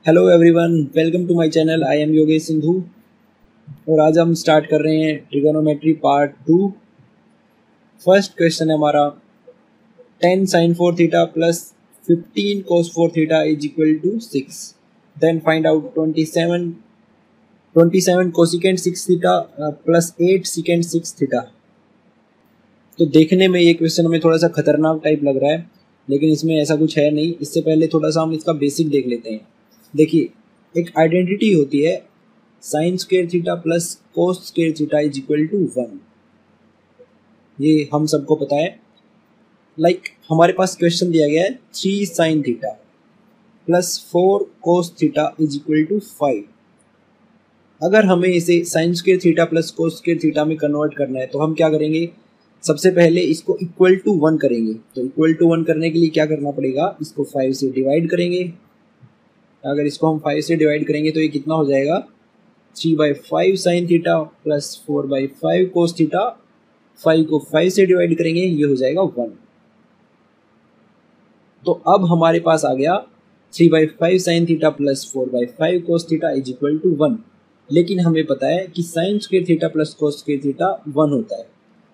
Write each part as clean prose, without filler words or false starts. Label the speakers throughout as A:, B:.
A: Hello everyone, welcome to my channel. I am Yogesh Sindhu और आज हम स्टार्ट कर रहे हैं ट्रिगोनोमेट्री पार्ट 2। फर्स्ट क्वेश्चन है हमारा 10 sin 4 theta plus 15 cos 4 theta is equal to 6। Then find out 27 cosecant 6 theta plus 8 secant 6 theta. तो देखने में ये क्वेश्चन हमें थोड़ा सा खतरनाक टाइप लग रहा है, लेकिन इसमें ऐसा कुछ है नहीं। इससे पहले थोड़ा सा हम इसका बेसिक देख लेते हैं। देखिए, एक आइडेंटिटी होती है sine square theta plus cos square theta is equal to 1। ये हम सबको पता है। हमारे पास क्वेश्चन दिया गया है 3 sine theta plus 4 cos theta is equal to 5। अगर हमें इसे sine square theta plus cos square theta में कन्वर्ट करना है तो हम क्या करेंगे? सबसे पहले इसको इक्वल टू 1 करेंगे। तो इक्वल टू 1 करने के लिए क्या करना पड़ेगा? इसको 5 से डिवाइड करेंगे। अगर इसको हम 5 से डिवाइड करेंगे तो ये कितना हो जाएगा? 3/5 sine theta plus 4/5 cos theta. 5 को 5 से डिवाइड करेंगे, ये हो जाएगा 1। तो अब हमारे पास आ गया 3/5 sine theta plus 4/5 cos theta is equal to 1। लेकिन हमें पता है कि sine square theta plus cos square theta 1 होता है।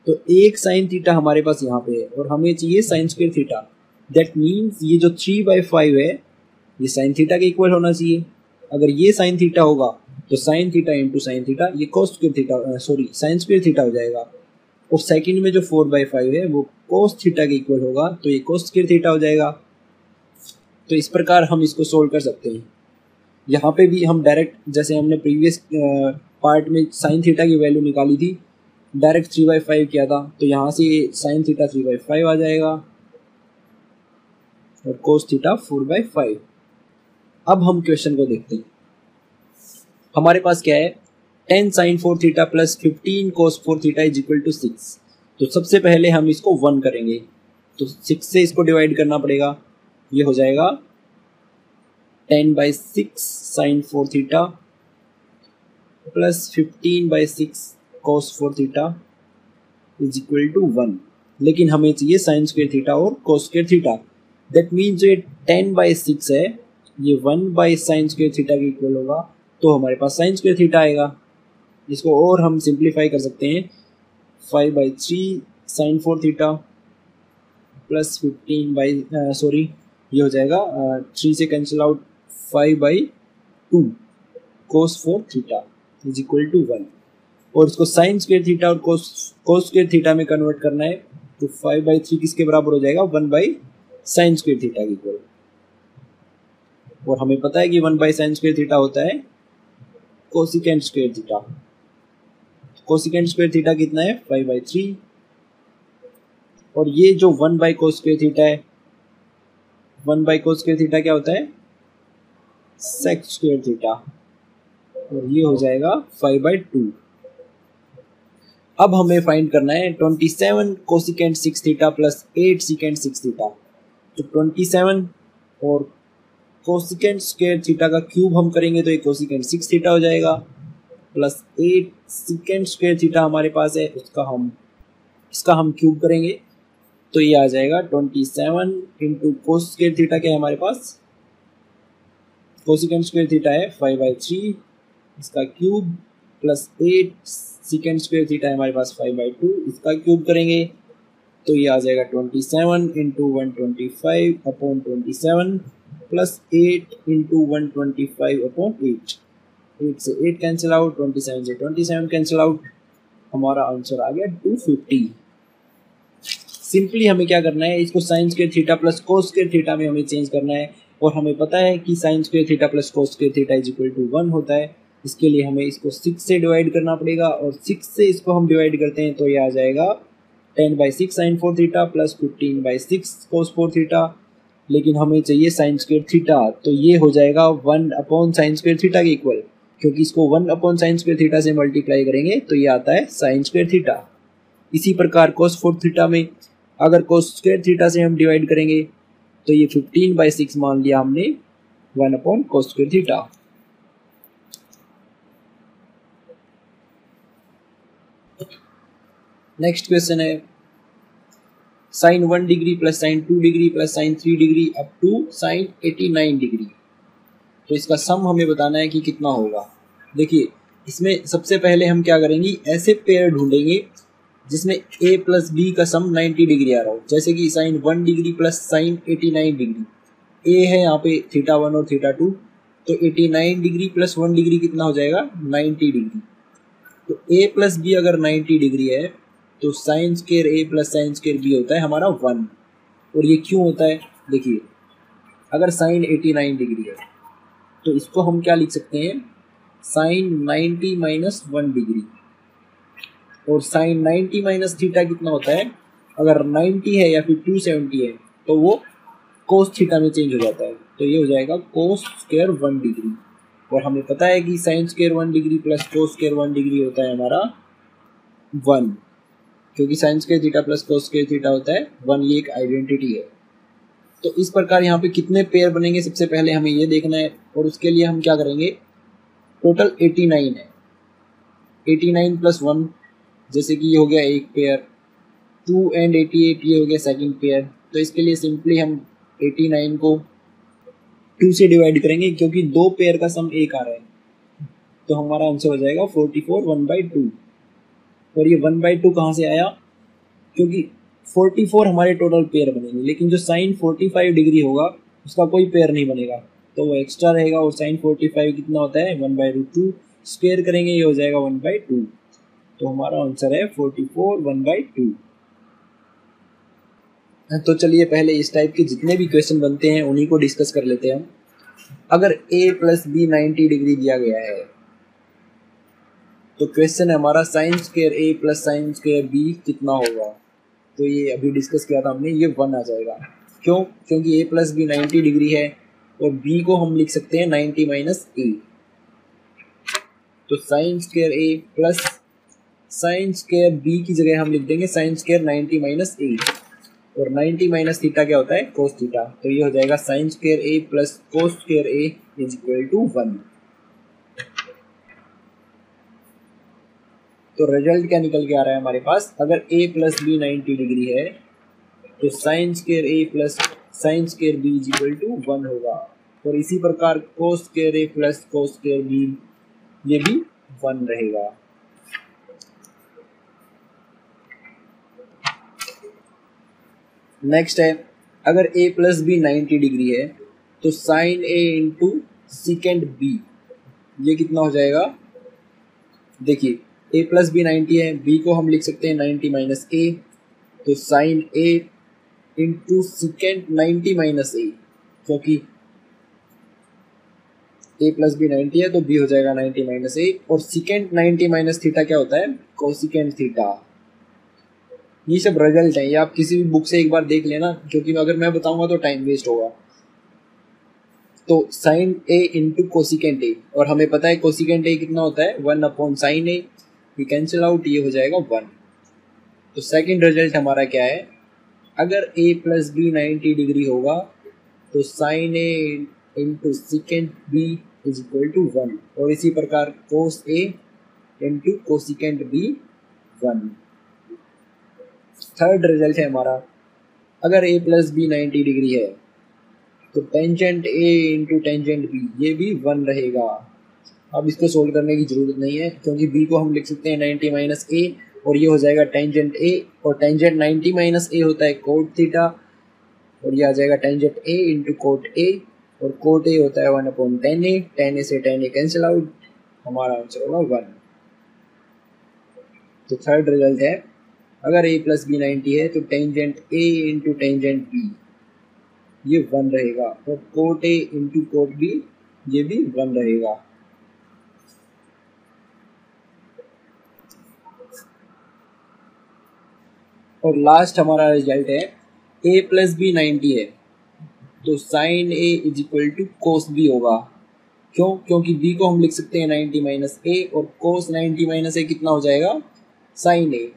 A: तो एक साइन थीटा हमारे पास यहाँ पे है और हमें चाहिए sine square theta. That means ये जो 3/5 है ये साइन थीटा के इक्वल होना चाहिए। अगर ये साइन थीटा होगा तो sine theta into sine theta, ये cos square theta sine square theta हो जाएगा। और सेकंड में जो 4/5 है वो कोस थीटा के इक्वल होगा, तो ये कोस स्क्वायर थीटा हो जाएगा। तो इस प्रकार हम इसको सोल्व कर सकते हैं। यहाँ पे भी हम डायरेक्ट, जैसे हमने प्रीवियस पार्ट में साइन थीटा की वैल्यू निकाली थी, डायरेक्ट 3/5 किया था, तो यहाँ से साइन थीटा 3/5 आ जाएगा और कोस थीटा 4/5। अब हम क्वेश्चन को देखते हैं। हमारे पास क्या है? 10 sin 4 theta plus 15 cos 4 theta is equal to 6। तो सबसे पहले हम इसको 1 करेंगे, तो 6 से इसको डिवाइड करना पड़ेगा। ये हो जाएगा 10/6 sin 4 theta plus 15/6 cos 4 theta is equal to 1। लेकिन हमें चाहिए साइन स्क्वायर थीटा और cos square theta. That means जो 10/6 है ये 1 साइन स्क्वायर थीटा के इक्वल होगा, तो हमारे पास साइन स्क्वायर थीटा आएगा। इसको और हम सिंप्लीफाई कर सकते हैं। 5/3 साइन 4 थीटा प्लस 15 ये हो जाएगा 3 से cancel out 5/2 cos 4 theta is equal to 1। और इसको साइन स्क्वायर थीटा और कोस स्क्वायर थीटा में कन्वर्ट करना है, तो 5/3 किसके बराबर हो जाएगा? 1 साइन स्क्वायर थीटा के इक्वल। और हमें पता है कि 1 साइन स्क्वायर थीटा होता है cosecant square theta. Cosecant square theta कितना है? 5/3। और ये जो 1 कोस स्क्वायर थीटा है, 1 कोस स्क्वायर थीटा क्या होता है? Sec square theta. और ये हो जाएगा 5/2। अब हमें फाइंड करना है 27 cosecant 6 theta plus 8 secant 6 theta. तो 27 और कोसिकेंट स्क्वायर थीटा का क्यूब हम करेंगे तो ये कोसिकेंट 6 थीटा हो जाएगा, प्लस 8 सिकेंट स्क्वायर थीटा हमारे पास है, इसका हम क्यूब करेंगे तो ये आ जाएगा 27 इंटू कोस स्क्वायर थीटा क्या है हमारे पास? कोसिकेंट स्क्वायर थीटा है 5/3, इसका cube plus 8 secant square theta है हमारे पास 5/2, इसका क्यूब करेंगे तो ये आ जाएगा 27 इंटू 125/27 प्लस 8 इंटू 125/8। 8 से 8 कैंसिल आउट, 27 से 27 कैंसिल आउट, हमारा आंसर आ गया 250। सिंपली हमें क्या करना है? इसको sine square theta plus cos square theta में हमें चेंज करना है। और हमें पता है कि sine square theta plus cos square theta is equal to 1 होता है। इसके लिए हमें इसको 6 से डिवाइड करना पड़ेगा, और 6 से इसको हम डिवाइड करते हैं तो ये आ जाएगा 10/6 साइन 4 थीटा प्लस 15/6 कोस 4 थीटा। लेकिन हमें चाहिए साइन स्क्वायर थीटा, तो ये हो जाएगा 1 साइन स्क्वायर थीटा के इक्वल, क्योंकि इसको 1 साइन स्क्वायर थीटा से मल्टीप्लाई करेंगे तो ये आता है साइन स्क्वायर थीटा। इसी प्रकार कोस 4 थीटा में अगर कोस स्क्वायर थीटा से हम डिवाइड करेंगे तो ये 15/6 मान लिया हमने 1 cos square theta. Next question है sin 1 degree plus sin 2 degree plus sin 3 degree up to sin 89 degree. तो इसका सम हमें बताना है कि कितना होगा। देखिए इसमें सबसे पहले हम क्या करेंगे, ऐसे पेयर ढूंढेंगे जिसमें a प्लस बी का सम 90 डिग्री आ रहा हो, जैसे कि sine 1 degree plus sine 89 degree. a है यहाँ पे थीटा 1 और थीटा 2, तो 89 डिग्री प्लस 1 डिग्री कितना हो जाएगा 90 डिग्री। तो a प्लस बी अगर 90 डिग्री है तो sine square a plus sine square b होता है हमारा 1। और ये क्यों होता है, देखिए अगर साइन 89 डिग्री है तो इसको हम क्या लिख सकते हैं, साइन 90 माइनस 1 डिग्री। और साइन 90 माइनस थीटा कितना होता है, अगर 90 है या फिर 270 है तो वो कोस थीटा में चेंज हो जाता है, तो ये हो जाएगा कोस स्क्वायर 1 डिग्री। और हमें पता है कि sine square 1 degree plus cos square 1 degree होता है हमारा 1, क्योंकि sign square theta plus cos square theta होता है 1, ये एक आइडेंटिटी है। तो इस प्रकार यहाँ पे कितने पेयर बनेंगे सबसे पहले हमें ये देखना है, और उसके लिए हम क्या करेंगे, टोटल 89 है, 89 प्लस 1 जैसे कि ये हो गया एक पेयर, 2 एंड 88 ये हो गया सेकंड पेयर। तो इसके लिए सिंपली हम 89 को 2 से डिवाइड करेंगे क्योंकि दो पेयर का सम एक आ रहा है, तो हमारा आंसर हो जाएगा 44 1/2। और ये 1/2 कहाँ से आया, क्योंकि 44 हमारे टोटल पेयर बनेंगे, लेकिन जो साइन 45 डिग्री होगा उसका कोई पेयर नहीं बनेगा, तो वो एक्स्ट्रा रहेगा। और साइन 45 कितना होता है 1/2, स्क्वायर करेंगे ये हो जाएगा 1/2। तो हमारा आंसर है 44 1/2। तो चलिए पहले इस टाइप के जितने भी क्वेश्चन बनते हैं उन्हीं को डिस्कस कर लेते हैं हम। अगर a प्लस बी 90 डिग्री दिया गया है तो क्वेश्चन है हमारा sign square a plus sine square b कितना होगा। तो ये अभी डिस्कस किया था हमने, ये 1 आ जाएगा। क्यों, क्योंकि a प्लस बी 90 डिग्री है और b को हम लिख सकते हैं 90 माइनस a। तो sine square a plus sine square b की जगह हम लिख देंगे साइन स्क्वायर 90 माइनस a, और 90 माइनस थीटा क्या होता है कोस थीटा। तो ये हो जाएगा sine square a plus cos square a is equal to 1। तो रिजल्ट क्या निकल के आ रहा है हमारे पास, अगर a प्लस बी 90 डिग्री है तो sine square a plus sine square b is equal to 1 होगा। और इसी प्रकार cos square a plus cos square b ये भी 1 रहेगा। नेक्स्ट है, अगर a प्लस बी 90 डिग्री है तो sine a into secant b ये कितना हो जाएगा। देखिए a प्लस बी 90 है, b को हम लिख सकते हैं 90 माइनस a, तो sine a into secant 90 minus a, क्योंकि a प्लस बी 90 है तो b हो जाएगा 90 माइनस a, और सिकेंड 90 माइनस थीटा क्या होता है कोसिकेंड थीटा। ये सब रिजल्ट है, ये आप किसी भी बुक से एक बार देख लेना, क्योंकि अगर मैं बताऊंगा तो टाइम वेस्ट होगा। तो sine a into cosecant a, और हमें पता है कोसिकेंट a कितना होता है 1 अपॉन साइन a, ये कैंसिल आउट, ये हो जाएगा 1। तो सेकंड रिजल्ट हमारा क्या है, अगर a प्लस बी 90 डिग्री होगा तो sine a into secant b is equal to 1, और इसी प्रकार cos a into cosecant b 1। Third result है हमारा, अगर a प्लस बी 90 डिग्री है तो tangent a into tangent b ये भी 1 रहेगा। अब इसको सोल्व करने की जरूरत नहीं है, क्योंकि b को हम लिख सकते हैं 90 माइनस a, और ये हो जाएगा टेंजेंट a, और टेंजेंट 90 माइनस a होता है कोट थीटा, और ये आ जाएगा tangent a into coat a, और कोट a होता है 1 अपॉन टेन ए से टेन ए कैंसिल आउट, हमारा आंसर होगा 1। तो थर्ड रिजल्ट है, अगर a प्लस बी 90 है तो tangent a into tangent b ये 1 रहेगा, और cot a into cot b ये भी 1 रहेगा। और लास्ट हमारा रिजल्ट है, a प्लस बी 90 है तो sine a is equal to cos b होगा। क्यों, क्योंकि b को हम लिख सकते हैं 90 माइनस a, और कोस 90 माइनस a कितना हो जाएगा साइन a।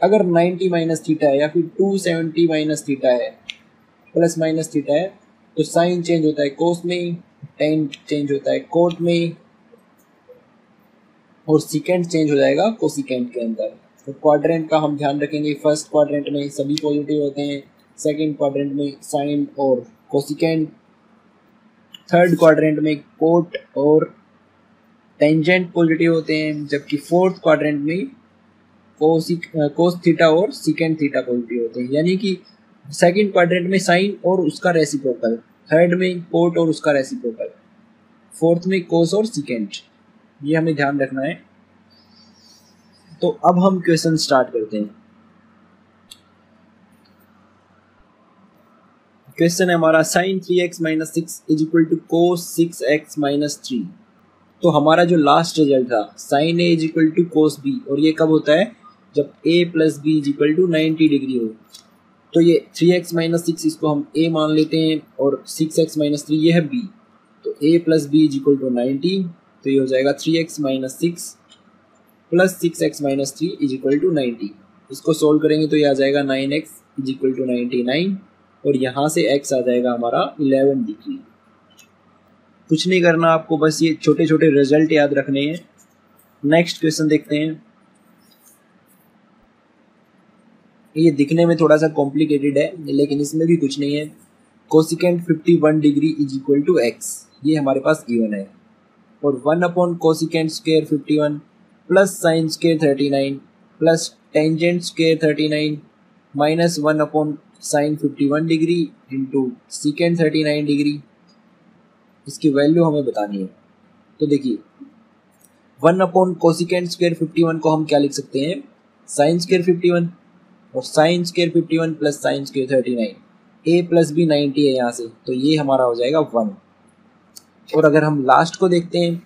A: अगर 90 माइनस थीटा है या फिर 270 माइनस थीटा है प्लस माइनस थीटा है तो साइन चेंज होता है कोस में, टेन चेंज होता है कोट में, और सिकेंड चेंज हो जाएगा कोसिकेंड के अंदर। तो क्वाड्रेंट का हम ध्यान रखेंगे, फर्स्ट क्वाड्रेंट में सभी पॉजिटिव होते हैं, सेकंड क्वाड्रेंट में साइन और कोसिकेंड, थर्ड क्वाड्रेंट में कोट और टेंजेंट पॉजिटिव होते हैं, जबकि फोर्थ क्वाड्रेंट में कोस थीटा और सीकेंड थीटा पॉजिटिव होते हैं। यानी कि सेकंड क्वाड्रेंट में साइन और उसका रेसिप्रोकल, थर्ड में कोट और उसका रेसिप्रोकल, फोर्थ में कोस और सीकेंड। ये हमें ध्यान रखना है। तो अब हम क्वेश्चन स्टार्ट करते हैं। क्वेश्चन है हमारा sin 3x - 6 is equal to cos 6x - 3। तो हमारा जो लास्ट रिजल्ट था sin a is equal to cos b, और ये कब होता है? जब a plus b is equal to 90 degree हो। तो ये 3x - 6 इसको हम a मान लेते हैं और 6x - 3 ये है b। तो a plus b is equal to 90, तो ये हो जाएगा 3x - 6 plus 6x - 3 is equal to 90। इसको सोल्व करेंगे तो ये आ जाएगा 9x इज इक्वल टू 99, और यहाँ से x आ जाएगा हमारा 11 डिग्री। कुछ नहीं करना आपको, बस ये छोटे छोटे रिजल्ट याद रखने हैं। नेक्स्ट क्वेश्चन देखते हैं। ये दिखने में थोड़ा सा कॉम्प्लिकेटेड है, लेकिन इसमें भी कुछ नहीं है। Cosecant 51 degree is equal to x, ये हमारे पास गिवन है। और 1 upon cosecant square 51 plus sine square 39 plus tangent square 39 minus 1 upon sine 51 degree into secant 39 degree, इसकी वैल्यू हमें बतानी है। तो देखिए 1 अपॉन कोसिकेंट स्क्वायर 51 को हम क्या लिख सकते हैं? साइन स्क्वायर 51 और sine square 51 plus sine square 39, a plus b 90 है यहाँ से, तो ये हमारा हो जाएगा 1। और अगर हम लास्ट को देखते हैं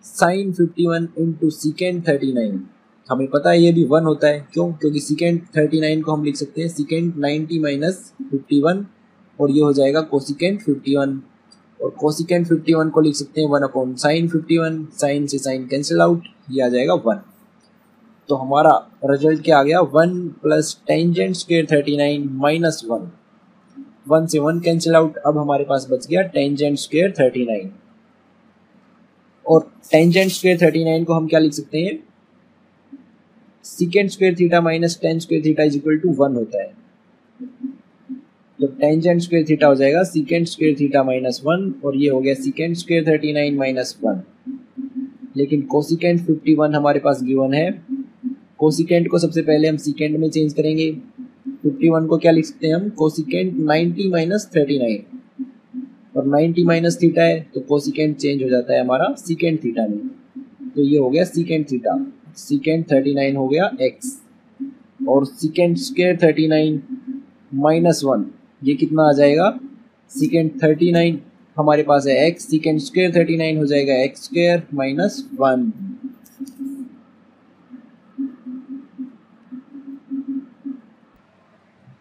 A: साइन 51 इंटू सीकेंट 39, हमें पता है ये भी 1 होता है। क्यों? क्योंकि सीकेंट 39 को हम लिख सकते हैं सीकेंट 90 माइनस 51, और ये हो जाएगा कोसिकेंट 51। और कोसिकेंट 51 को लिख सकते हैं 1 अपॉन साइन 51, साइन से साइन कैंसिल आउट, ये आ जाएगा 1। तो हमारा रिजल्ट क्या आ गया? 1 प्लस टेंजेंट स्क्वायर 39 माइनस 1, 1 से 1 कैंसिल आउट, अब हमारे पास बच गया टेंजेंट स्क्वायर 39। और टेंजेंट स्क्वायर 39 को हम क्या लिख सकते हैं? Secant square theta minus tan square theta is equal to 1 होता है। तो टेंजेंट स्क्वायर थीटा हो जाएगा सीकेंट स्क्वायर थीटा माइनस 1, और ये हो गया सीकेंट स्क्वायर 39 माइनस 1। लेकिन कोसिकेंट 51 हमारे पास गिवन है। कोसिकेंट को सबसे पहले हम सीकेंट में चेंज करेंगे। 51 को क्या लिख सकते हैं हम? कोसिकेंट 90 माइनस 39, और 90 माइनस थीटा है तो कोसिकेंट चेंज हो जाता है हमारा सीकेंट थीटा में। तो ये हो गया सीकेंट थीटा, सीकेंट 39 हो गया x, और सीकेंट स्क्वायर 39 माइनस 1, ये कितना आ जाएगा? सीकेंट 39 हमारे पास है x, सीकेंट स्क्वायर 39 हो जाएगा x square minus 1।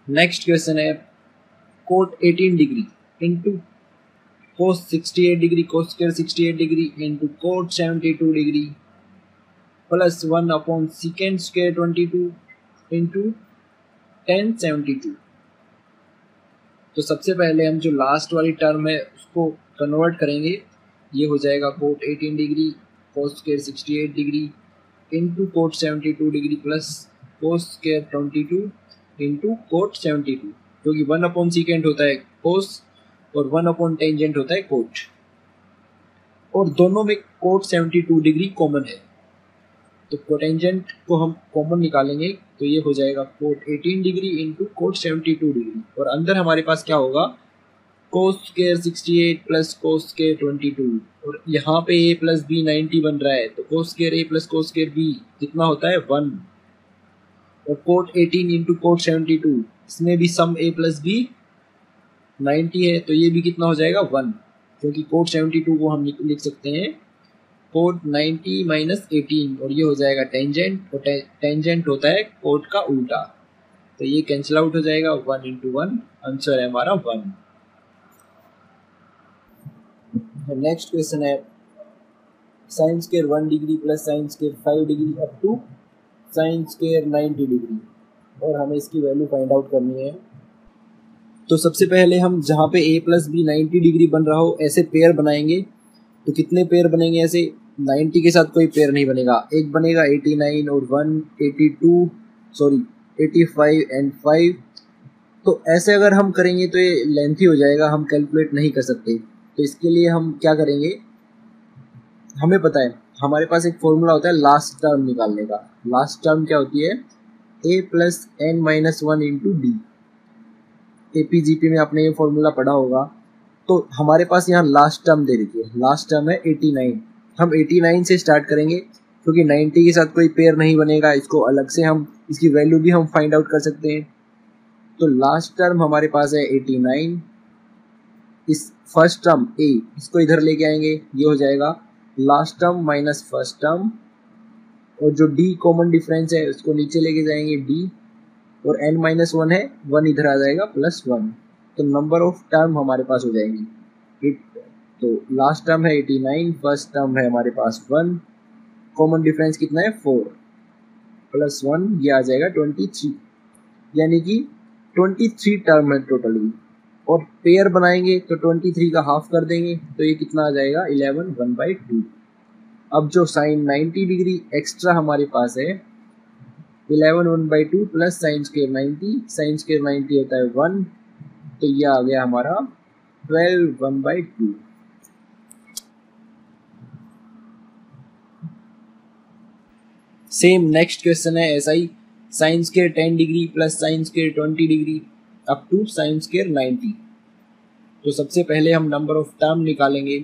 A: Next question है cot 18 degree into cos 68 degree cos square 68 degree into cot 72 degree plus 1 upon secant square 22 into tan 72। तो सबसे पहले हम जो लास्ट वाली टर्म है उसको कन्वर्ट करेंगे। ये हो जाएगा cot 18 degree cos square 68 degree into cot 72 degree plus cos square 22 into cot 72, क्योंकि 1 अपॉन सीकेंट होता है कोस और 1 अपॉन टेंजेंट होता है कोट, और दोनों में कोट 72 डिग्री कॉमन है। तो कोटेंजेंट को हम कॉमन निकालेंगे तो ये हो जाएगा cot 18 degree into cot 72 degree, और अंदर हमारे पास क्या होगा? Cos square 68 plus cos square 22, और यहाँ पे a प्लस बी 90 बन रहा है, तो कोस square a plus cos square b कितना होता है? 1। और कोट 18 इंटू कोट 72, इसमें भी सम a प्लस बी 90 है, तो ये भी कितना हो जाएगा? 1, क्योंकि कोट 72 को हम लिख सकते हैं कोट 90 माइनस 18, और ये हो जाएगा टेंजेंट, और टेंजेंट होता है कोट का उल्टा, तो ये कैंसिल आउट हो जाएगा। 1 इंटू 1, आंसर है हमारा 1। नेक्स्ट क्वेश्चन है sine square 1 degree plus sine square 5 degree up to sine square 90 degree, और हमें इसकी वैल्यू फाइंड आउट करनी है। तो सबसे पहले हम जहाँ पे a प्लस बी 90 डिग्री बन रहा हो ऐसे पेयर बनाएंगे। तो कितने पेयर बनेंगे? ऐसे 90 के साथ कोई पेयर नहीं बनेगा, एक बनेगा 89 और 85 एंड 5। तो ऐसे अगर हम करेंगे तो ये लेंथी हो जाएगा, हम कैलकुलेट नहीं कर सकते। तो इसके लिए हम क्या करेंगे, हमें पता है हमारे पास एक फॉर्मूला होता है लास्ट टर्म निकालने का। लास्ट टर्म क्या होती है, a plus n minus one into d. AP GP में आपने ये फॉर्मूला पढ़ा होगा। तो हमारे पास यहाँ लास्ट टर्म दे रखी है, लास्ट टर्म है 89। हम 89 से स्टार्ट करेंगे क्योंकि 90 के साथ कोई पेयर नहीं बनेगा, इसको अलग से हम इसकी वैल्यू भी हम फाइंड आउट कर सकते हैं। तो लास्ट टर्म हमारे पास है 89। इस फर्स्ट टर्म a इसको इधर लेके आएंगे, ये हो जाएगा last term minus first term, और जो d कॉमन डिफरेंस है उसको नीचे लेके जाएंगे d, और n माइनस वन है, वन इधर आ जाएगा प्लस वन। तो नंबर ऑफ टर्म हमारे पास हो जाएंगी। तो लास्ट टर्म है 89, फर्स्ट टर्म है हमारे पास 1, कॉमन डिफरेंस कितना है 4 प्लस 1, ये आ जाएगा 23, यानी कि 23 टर्म है टोटली। और पेयर बनाएंगे तो 23 का हाफ कर देंगे, तो ये कितना आ जाएगा 11 1/2। अब जो साइन 90 डिग्री एक्स्ट्रा हमारे पास है, 11 1/2 plus sine square 90, sign square 90 होता है 1, तो ये आ गया हमारा 12 1/2। सेम नेक्स्ट क्वेश्चन है ऐसा ही, sine square 10 degree plus sine square 20 degree up to sine square 90। तो सबसे पहले हम नंबर ऑफ टर्म निकालेंगे।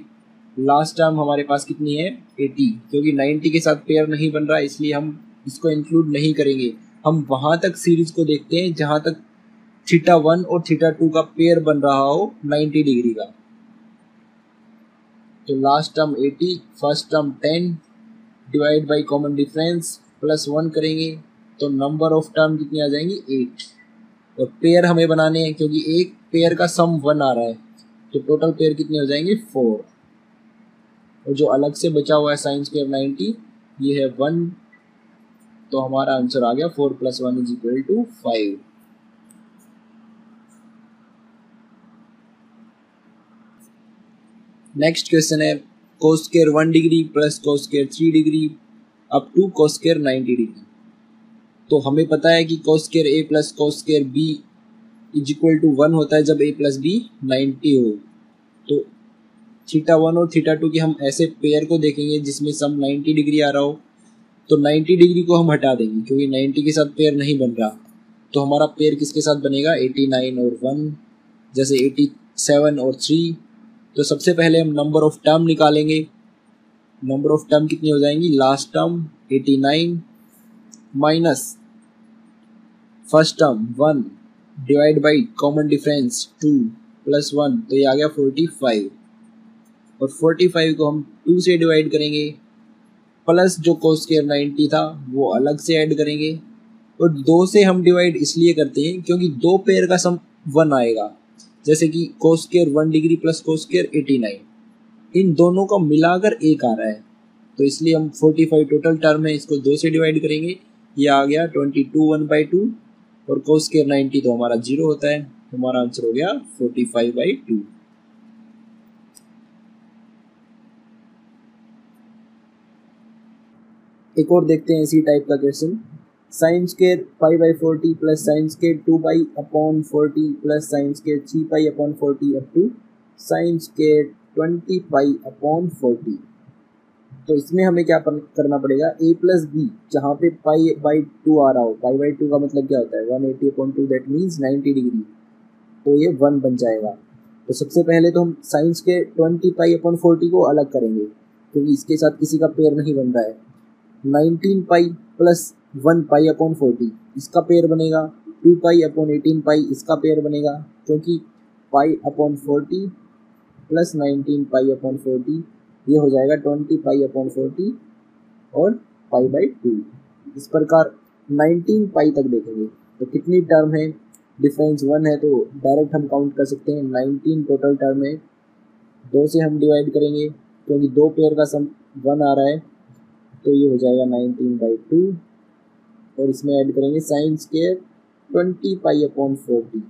A: लास्ट टर्म हमारे पास कितनी है 80, क्योंकि 90 के साथ पेयर नहीं बन रहा इसलिए हम इसको इंक्लूड नहीं करेंगे। हम वहां तक सीरीज को देखते हैं जहां तक θ1 और θ2 का पेयर बन रहा हो 90 डिग्री का। तो last term 80, first term 10 divide by common difference plus 1 करेंगे, तो नंबर ऑफ टर्म कितनी आ जाएंगी 8। और पेयर हमें बनाने हैं क्योंकि एक पेयर का सम 1 आ रहा है, तो टोटल पेयर कितने हो जाएंगे 4। और जो अलग से बचा हुआ है साइन स्क्वायर 90, ये है 1, तो हमारा आंसर आ गया 4 + 1 = 5। नेक्स्ट क्वेश्चन है cos स्क्वायर 1 डिग्री प्लस cos square 3 degree up to cos square 90 degree. तो हमें पता है कि cos square a plus cos square b = 1 होता है जब a प्लस b 90 हो। तो θ1 और θ2 की हम ऐसे पेयर को देखेंगे जिसमें सम 90 डिग्री आ रहा हो, तो 90 डिग्री को हम हटा देंगे क्योंकि 90 के साथ पेयर नहीं बन रहा। तो हमारा पेयर किसके साथ बनेगा 89 और 1, जैसे 87 और 3। तो सबसे पहले हम नंबर ऑफ टर्म निकालेंगे। नंबर ऑफ टर्म कितनी हो जाएंगी, last term 89 minus first term 1 divide by common difference 2 plus 1, तो ये आ गया 45। और 45 को हम 2 से डिवाइड करेंगे, प्लस जो cos स्क्वायर 90 था वो अलग से ऐड करेंगे। और 2 से हम डिवाइड इसलिए करते हैं क्योंकि दो पेयर का सम 1 आएगा, जैसे कि cos स्क्वायर 1 डिग्री प्लस cos स्क्वायर 89, इन दोनों का मिलाकर 1 आ रहा है, तो इसलिए हम 45 टोटल टर्म है, इसको 2 से डिवाइड करेंगे, ये आ गया 22 1/2। और cos स्क्वायर 90 तो हमारा 0 होता है, हमारा आंसर हो गया 45/2। एक और देखते हैं इसी टाइप का question, sine square 5/40 plus sine square 2π/40 plus sine square 3π/40 up to sine square 20π/40। तो इसमें हमें क्या करना पड़ेगा, a प्लस बी जहाँ पे π/2 आ रहा हो, π/2 का मतलब क्या होता है 180/2, दैट मीन्स 90 डिग्री, तो ये 1 बन जाएगा। तो सबसे पहले तो हम साइन स्क्वायर 20π/40 को अलग करेंगे क्योंकि इसके साथ किसी का पेयर नहीं बन रहा है। 19π प्लस 1π/40 इसका पेयर बनेगा, 2π/18π इसका पेयर बनेगा, क्योंकि π/40 प्लस 19π/40 ये हो जाएगा 20π/40 और π/2। इस प्रकार 19π तक देखेंगे तो कितनी टर्म है, डिफरेंस 1 है, तो डायरेक्ट हम काउंट कर सकते हैं 19 टोटल टर्म है। 2 से हम डिवाइड करेंगे क्योंकि दो पेयर का सम 1 आ रहा है, तो ये हो जाएगा 19/2। और इसमें ऐड करेंगे साइन स्क्वायर 20π/40।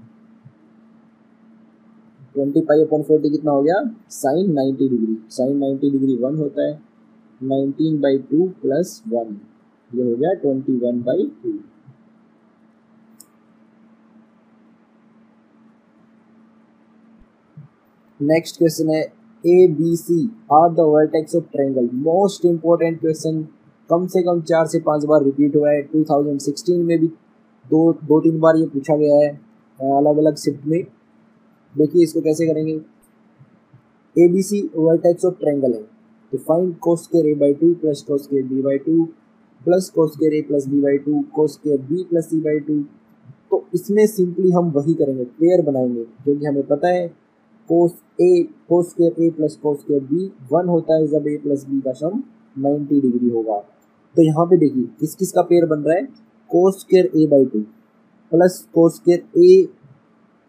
A: 20π/40 कितना हो गया, साइन 90 डिग्री। साइन 90 डिग्री 1 होता है, 19/2 प्लस 1, ये हो गया 21/2। नेक्स्ट क्वेश्चन है A B C are the vertex of triangle. Most important question, कम से कम 4 से 5 बार रिपीट हुआ है। 2016 में भी दो तीन बार ये पूछा गया है अलग अलग शिफ्ट में। देखिए इसको कैसे करेंगे। A B C vertex of triangle है, तो find cos square A by 2 plus cos square B by 2 plus cos square A plus B by 2 cos square B plus C by 2। तो इसमें सिंपली हम वही करेंगे, पेयर बनाएंगे, क्योंकि हमें पता है cos square A plus cos square B 1 होता है जब ए प्लस बी का सम 90 डिग्री होगा। तो यहाँ पे देखिए किस किस का पेयर बन रहा है, cos square A by 2 plus cos square A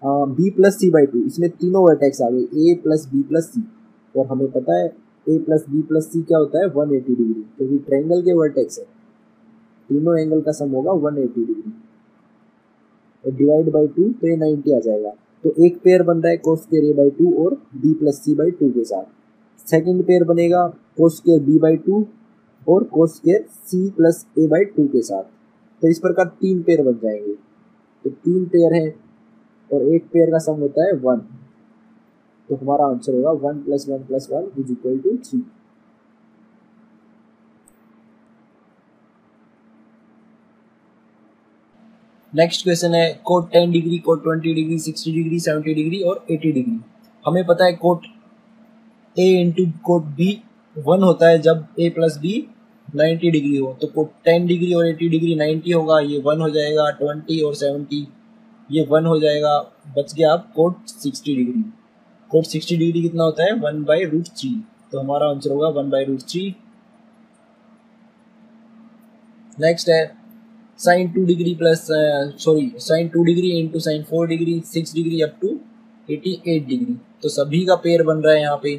A: B plus C by 2। इसमें तीनों वर्टेक्स आ गए, A plus B plus C, और हमें पता है A plus B plus C क्या होता है 180 डिग्री, क्योंकि ट्रायंगल के वर्टेक्स है, तीनों एंगल का सम होगा 180 डिग्री, और डिवाइड बाई 2 तो ये 90 आ जाएगा। तो एक पेयर बन रहा है कोस स्क्वायर ए बाई 2 और बी प्लस सी बाई 2 के साथ। सेकंड पेयर बनेगा कोस स्क्वायर बी बाई 2 और cos square C plus A by 2 के साथ। तो इस प्रकार 3 पेयर बन जाएंगे। तो 3 पेयर है और एक पेयर का सम होता है 1, तो हमारा आंसर होगा 1 + 1 + 1 = 3। नेक्स्ट क्वेश्चन है cot 10 degree, cot 20 degree, 60 degree, 70 degree और 80 डिग्री। हमें पता है cot A into cot B 1 होता है जब ए प्लस बी 90 डिग्री हो। तो कोट 10 डिग्री और 80 डिग्री 90 होगा, ये 1 हो जाएगा। 20 और 70 ये 1 हो जाएगा। बच गया आप कोट 60 डिग्री। कोट 60 डिग्री कितना होता है 1/√3, तो हमारा आंसर होगा 1/√3। नेक्स्ट है sine 2 degree plus sine 2 degree into sine 4 degree, 6 degree up to 88 degree. तो सभी का पेयर बन रहा है यहाँ पे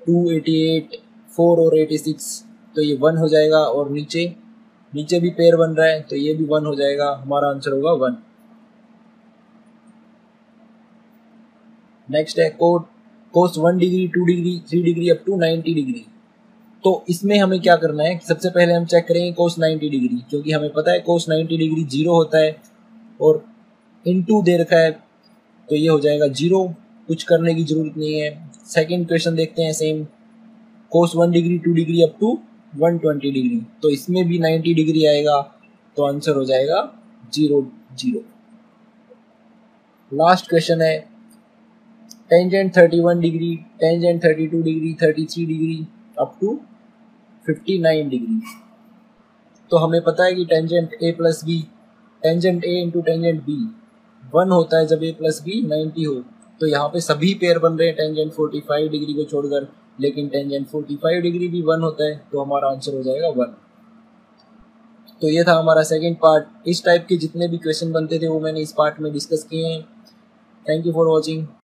A: 2, 88, 4 और 86, तो ये 1 हो जाएगा। और नीचे भी पेयर बन रहा है, तो ये भी 1 हो जाएगा। हमारा आंसर होगा 1। नेक्स्ट है cos 1 degree, 2 degree, 3 degree up to 90 degree. तो इसमें हमें क्या करना है, सबसे पहले हम चेक करेंगे कोस 90 डिग्री, क्योंकि हमें पता है कोस 90 डिग्री 0 होता है और इनटू दे रखा है, तो ये हो जाएगा 0, कुछ करने की जरूरत नहीं है। सेकंड क्वेश्चन देखते हैं same, cos 1 degree, 2 degree up to 120 degree, तो इसमें भी 90 डिग्री आएगा, तो आंसर हो जाएगा 0, 0। लास्ट क्वेश्चन है tangent 31 degree, tangent 32 degree, 33 degree up to 59 degree. तो हमें पता है कि tangent A plus B, tangent A into tangent B 1 होता है जब ए प्लस बी 90 हो। तो यहाँ पे सभी पेयर बन रहे हैं टेंजेंट 45 डिग्री को छोड़कर, लेकिन टेंजेंट 45 डिग्री भी 1 होता है, तो हमारा आंसर हो जाएगा 1। तो ये था हमारा सेकंड पार्ट। इस टाइप के जितने भी क्वेश्चन बनते थे वो मैंने इस पार्ट में डिस्कस किए हैं। Thank you for watching.